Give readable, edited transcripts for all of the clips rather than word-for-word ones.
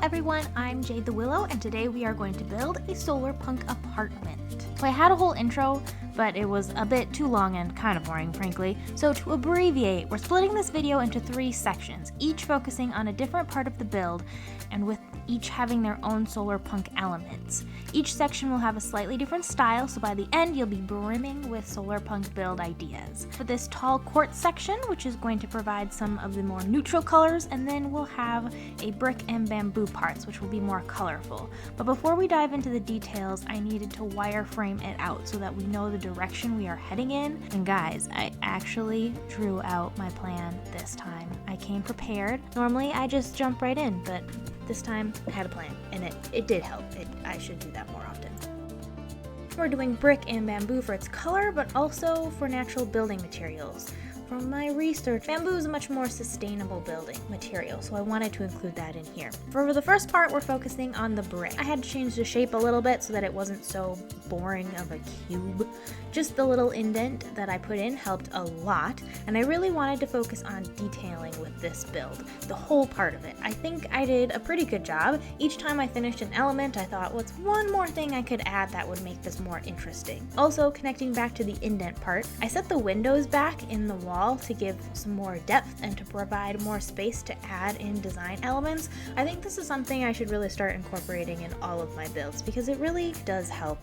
everyone, I'm Jade the Willow, and today we are going to build a SolarPunk apartment. So I had a whole intro, but it was a bit too long and kind of boring, frankly. So to abbreviate, we're splitting this video into 3 sections, each focusing on a different part of the build, and with each having their own SolarPunk elements. Each section will have a slightly different style, so by the end you'll be brimming with SolarPunk build ideas. For this tall quartz section, which is going to provide some of the more neutral colors, and then we'll have a brick and bamboo parts, which will be more colorful. But before we dive into the details, I needed to wireframe it out so that we know the direction we are heading in. And guys, I actually drew out my plan this time. I came prepared. Normally I just jump right in, but this time I had a plan, and it did help. I should do that more often. We're doing brick and bamboo for its color, but also for natural building materials. From my research, bamboo is a much more sustainable building material, so I wanted to include that in here. For the first part, we're focusing on the brick. I had to change the shape a little bit so that it wasn't so boring of a cube. Just the little indent that I put in helped a lot, and I really wanted to focus on detailing with this build, the whole part of it. I think I did a pretty good job. Each time I finished an element, I thought, what's one more thing I could add that would make this more interesting? Also, connecting back to the indent part, I set the windows back in the wall to give some more depth and to provide more space to add in design elements. I think this is something I should really start incorporating in all of my builds because it really does help.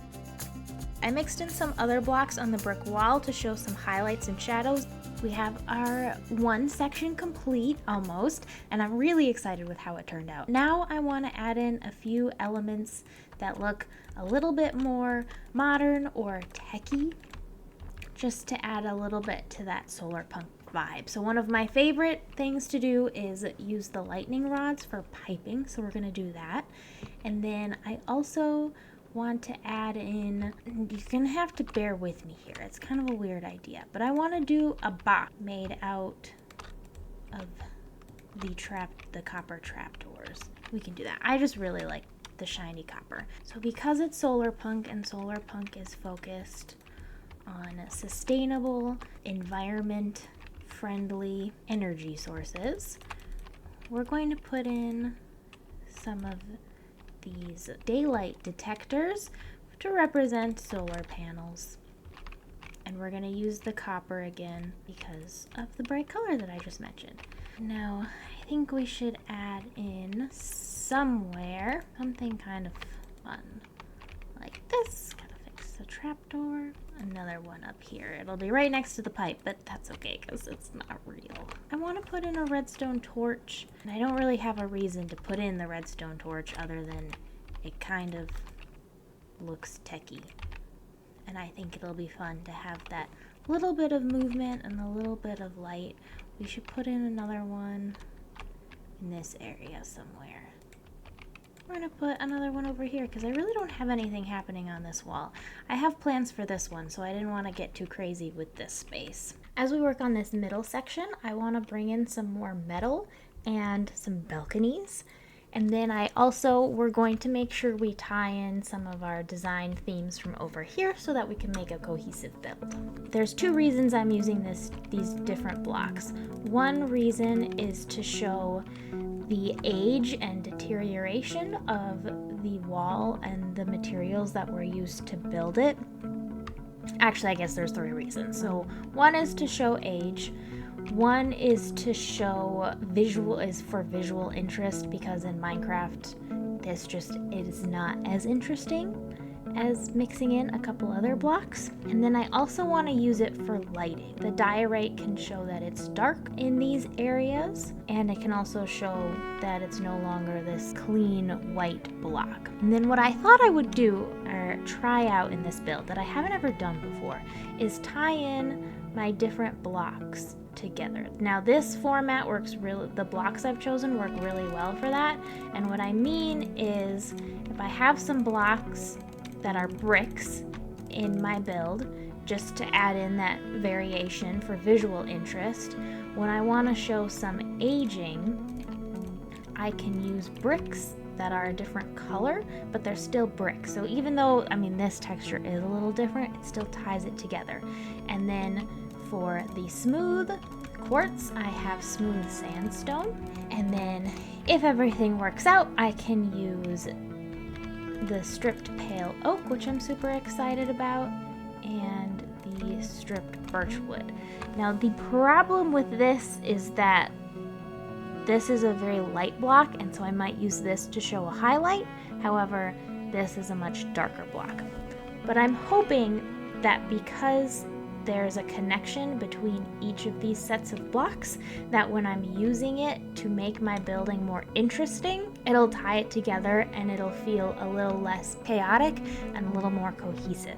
I mixed in some other blocks on the brick wall to show some highlights and shadows. We have our one section complete almost, and I'm really excited with how it turned out. Now I want to add in a few elements that look a little bit more modern or techy, just to add a little bit to that SolarPunk vibe. So one of my favorite things to do is use the lightning rods for piping, so we're going to do that. And then I also want to add in, you're going to have to bear with me here, it's kind of a weird idea, but I want to do a box made out of the copper trapdoors. We can do that. I just really like the shiny copper. So because it's SolarPunk and SolarPunk is focused on sustainable, environment-friendly energy sources, we're going to put in some of these daylight detectors to represent solar panels. And we're going to use the copper again because of the bright color that I just mentioned. Now, I think we should add in somewhere something kind of fun, like this. The trapdoor, another one up here. It'll be right next to the pipe, but that's okay because it's not real. I want to put in a redstone torch, and I don't really have a reason to put in the redstone torch other than it kind of looks techy. And I think it'll be fun to have that little bit of movement and a little bit of light. We should put in another one in this area somewhere. We're going to put another one over here because I really don't have anything happening on this wall. I have plans for this one, so I didn't want to get too crazy with this space. As we work on this middle section, I want to bring in some more metal and some balconies. And then we're going to make sure we tie in some of our design themes from over here so that we can make a cohesive build. There's 2 reasons I'm using these different blocks. One reason is to show the age and deterioration of the wall and the materials that were used to build it. Actually, I guess there's 3 reasons. So one is to show age. One is to show visual interest, because in Minecraft it is not as interesting as mixing in a couple other blocks. And then I also want to use it for lighting. The diorite can show that it's dark in these areas, and it can also show that it's no longer this clean white block. And then what I thought I would do or try out in this build that I haven't ever done before is tie in my different blocks together. Now this format the blocks I've chosen work really well for that. And what I mean is if I have some blocks that are bricks in my build, just to add in that variation for visual interest, when I want to show some aging, I can use bricks that are a different color, but they're still bricks. So even though, this texture is a little different, it still ties it together. And then for the smooth quartz, I have smooth sandstone, and then if everything works out, I can use the stripped pale oak, which I'm super excited about, and the stripped birchwood. Now the problem with this is that this is a very light block, and so I might use this to show a highlight. However, this is a much darker block. But I'm hoping that because there's a connection between each of these sets of blocks, that when I'm using it to make my building more interesting, it'll tie it together and it'll feel a little less chaotic and a little more cohesive.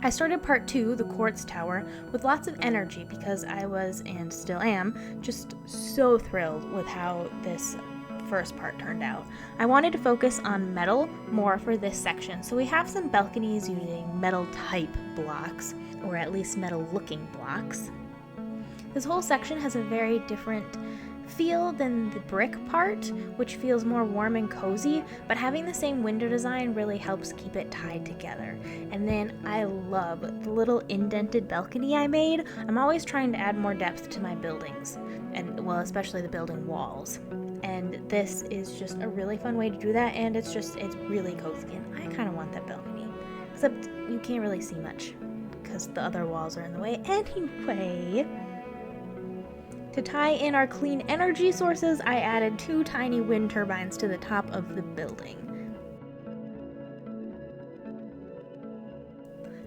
I started part 2, the quartz tower, with lots of energy because I was, and still am, just so thrilled with how this first part turned out. I wanted to focus on metal more for this section, so we have some balconies using metal type blocks, or at least metal looking blocks. This whole section has a very different feel than the brick part, which feels more warm and cozy, but having the same window design really helps keep it tied together. And then I love the little indented balcony I made. I'm always trying to add more depth to my buildings, and well, especially the building walls. And this is just a really fun way to do that, and it's really cozy, and I kind of want that balcony. Except you can't really see much because the other walls are in the way. Anyway, to tie in our clean energy sources, I added 2 tiny wind turbines to the top of the building.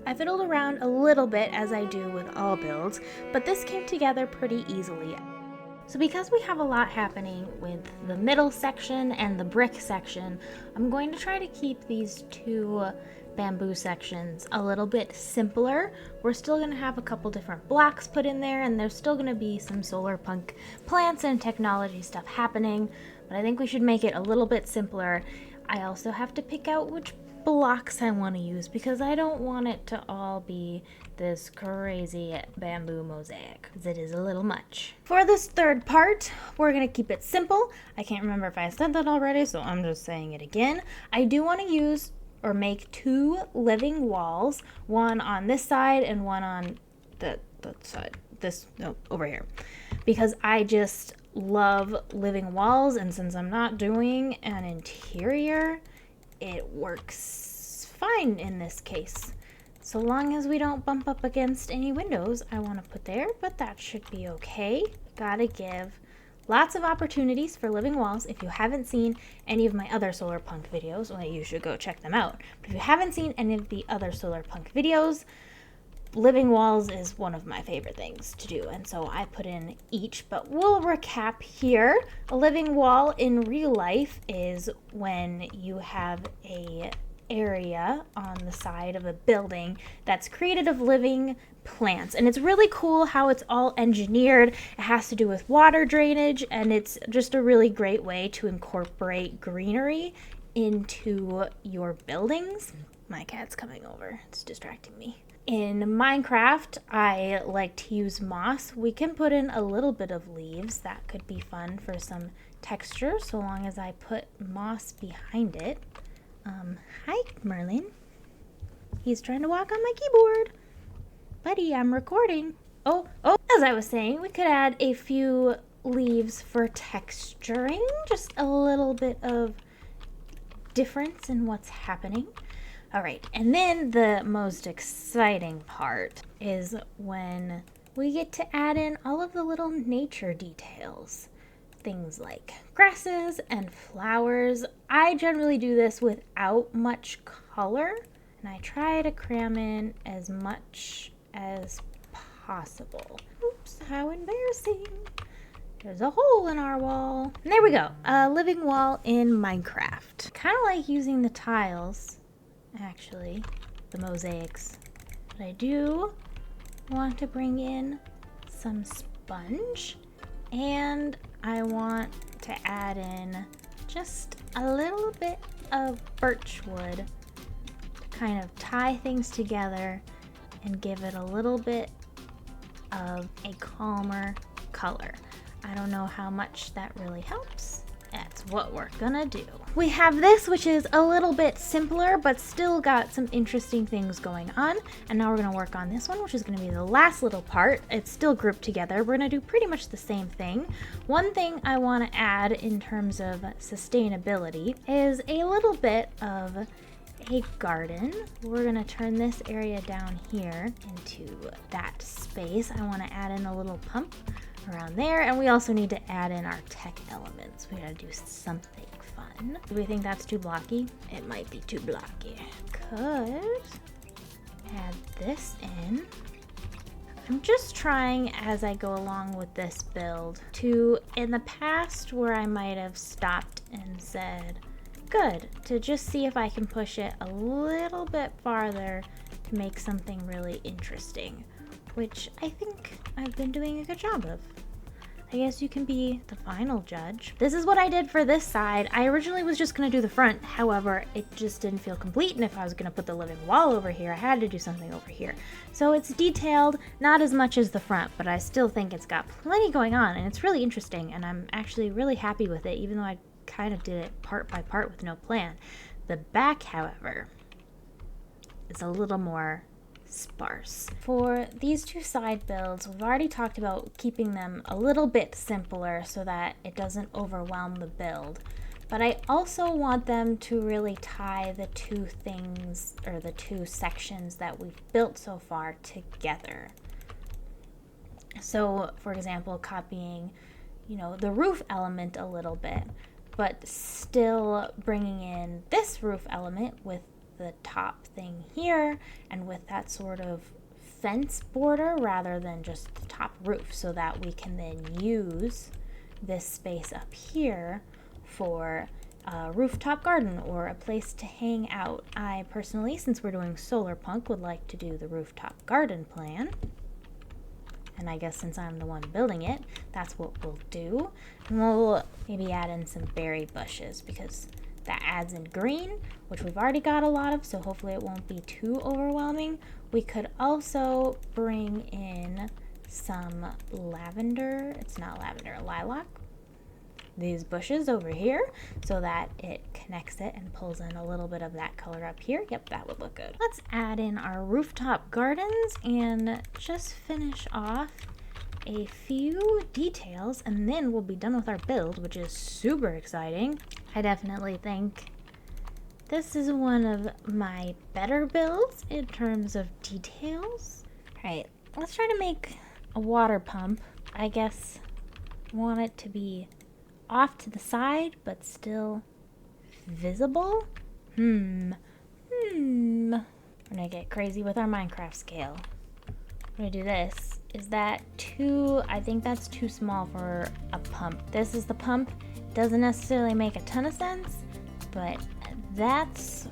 I fiddled around a little bit, as I do with all builds, but this came together pretty easily. So because we have a lot happening with the middle section and the brick section, I'm going to try to keep these 2 bamboo sections a little bit simpler. We're still going to have a couple different blocks put in there, and there's still going to be some SolarPunk plants and technology stuff happening, but I think we should make it a little bit simpler. I also have to pick out which blocks I want to use because I don't want it to all be this crazy bamboo mosaic, because it is a little much. For this third part, we're going to keep it simple. I can't remember if I said that already, so I'm just saying it again. I do want to use or make 2 living walls, one on this side and one on the side, over here, because I just love living walls, and since I'm not doing an interior, it works fine in this case. So long as we don't bump up against any windows I want to put there, but that should be okay. Gotta give lots of opportunities for living walls. If you haven't seen any of my other SolarPunk videos, well, you should go check them out. But if you haven't seen any of the other SolarPunk videos, living walls is one of my favorite things to do, and so I put in each, but we'll recap here. A living wall in real life is when you have a area on the side of a building that's created of living plants, and it's really cool how it's all engineered. It has to do with water drainage, and it's just a really great way to incorporate greenery into your buildings. My cat's coming over, it's distracting me. In Minecraft, I like to use moss. We can put in a little bit of leaves. That could be fun for some texture, so long as I put moss behind it. Hi, Merlin. He's trying to walk on my keyboard. Buddy, I'm recording. Oh, as I was saying, we could add a few leaves for texturing. Just a little bit of difference in what's happening. All right, and then the most exciting part is when we get to add in all of the little nature details. Things like grasses and flowers. I generally do this without much color, and I try to cram in as much as possible. Oops, how embarrassing. There's a hole in our wall. And there we go, a living wall in Minecraft. Kind of like using the tiles, actually, the mosaics. But I do want to bring in some sponge, and I want to add in just a little bit of birch wood to kind of tie things together and give it a little bit of a calmer color. I don't know how much that really helps. That's what we're gonna do. we have this, which is a little bit simpler, but still got some interesting things going on. And now we're gonna work on this one, which is gonna be the last little part. It's still grouped together. We're gonna do pretty much the same thing. One thing I wanna add in terms of sustainability is a little bit of a garden. We're gonna turn this area down here into that space. I wanna add in a little pump around there, and we also need to add in our tech elements. We gotta do something fun. Do we think that's too blocky? It might be too blocky. Could add this in. I'm just trying as I go along with this build to, in the past where I might have stopped and said, good, to just see if I can push it a little bit farther to make something really interesting, which I think I've been doing a good job of. I guess you can be the final judge. This is what I did for this side. I originally was just gonna do the front, however, it just didn't feel complete, and if I was gonna put the living wall over here, I had to do something over here. So it's detailed, not as much as the front, but I still think it's got plenty going on, and it's really interesting, and I'm actually really happy with it, even though I kind of did it part by part with no plan. The back, however, is a little more sparse. For these two side builds, we've already talked about keeping them a little bit simpler so that it doesn't overwhelm the build. But I also want them to really tie the two things, or the two sections that we've built so far, together. So, for example, copying, the roof element a little bit, but still bringing in this roof element with the top thing here and with that sort of fence border rather than just the top roof, so that we can then use this space up here for a rooftop garden or a place to hang out. I personally, since we're doing SolarPunk, would like to do the rooftop garden plan. And I guess since I'm the one building it, that's what we'll do. And we'll maybe add in some berry bushes because that adds in green, which we've already got a lot of, so hopefully it won't be too overwhelming. We could also bring in some lavender, it's not lavender, lilac, these bushes over here, so that it connects it and pulls in a little bit of that color up here. Yep, that would look good. Let's add in our rooftop gardens and just finish off a few details, and then we'll be done with our build, which is super exciting. I definitely think this is one of my better builds in terms of details. All right, let's try to make a water pump. I guess I want it to be off to the side, but still visible. We're gonna get crazy with our Minecraft scale. I'm gonna do this. Is that too, I think that's too small for a pump. This is the pump. Doesn't necessarily make a ton of sense, but that's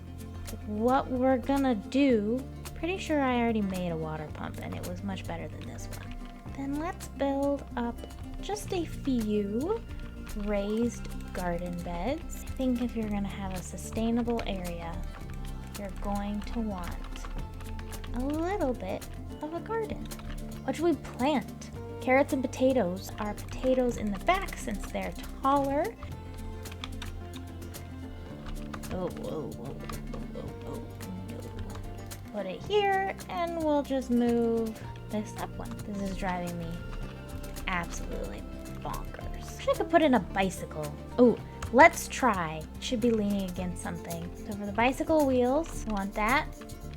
what we're gonna do. Pretty sure I already made a water pump and it was much better than this one. Then let's build up just a few raised garden beds. I think if you're gonna have a sustainable area, you're going to want a little bit of a garden. What should we plant? Carrots and potatoes. Our potatoes in the back, since they're taller. No. Put it here, and we'll just move this up one. This is driving me absolutely bonkers. I could put in a bicycle. Oh, let's try. Should be leaning against something. So for the bicycle wheels, I want that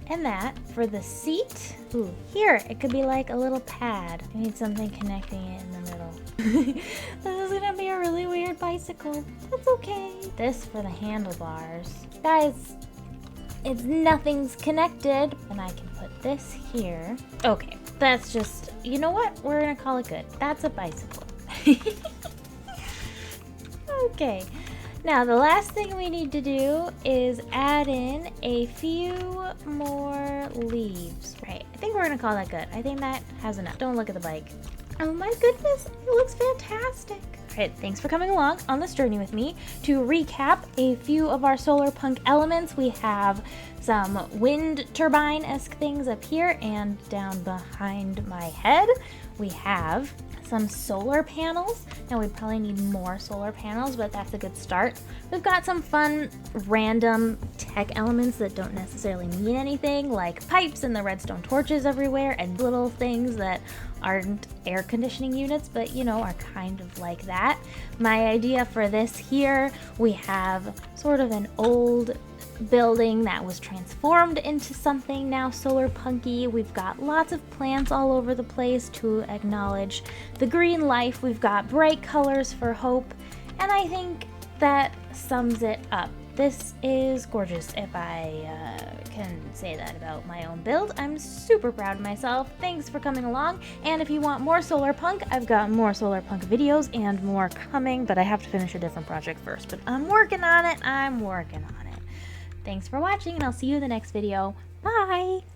and that. For the seat, ooh, here, it could be like a little pad. I need something connecting it in the middle. This is gonna be a really weird bicycle. That's okay. This for the handlebars. Guys, nothing's connected. And I can put this here. Okay, that's just, you know what? We're gonna call it good. That's a bicycle. Okay. Now, the last thing we need to do is add in a few more leaves. Right, I think we're gonna call that good. I think that has enough. Don't look at the bike. Oh my goodness, it looks fantastic. All right, thanks for coming along on this journey with me. To recap a few of our SolarPunk elements, we have some wind turbine-esque things up here and down behind my head. we have some solar panels. Now we probably need more solar panels, but that's a good start. We've got some fun random tech elements that don't necessarily mean anything, like pipes and the redstone torches everywhere, and little things that aren't air conditioning units, but you know, are kind of like that. My idea for this here, we have sort of an old building that was transformed into something now SolarPunky. We've got lots of plants all over the place to acknowledge the green life. We've got bright colors for hope, and I think that sums it up. This is gorgeous, if I can say that about my own build. I'm super proud of myself. Thanks for coming along, and if you want more SolarPunk, I've got more SolarPunk videos and more coming, but I have to finish a different project first. But I'm working on it. Thanks for watching, and I'll see you in the next video. Bye!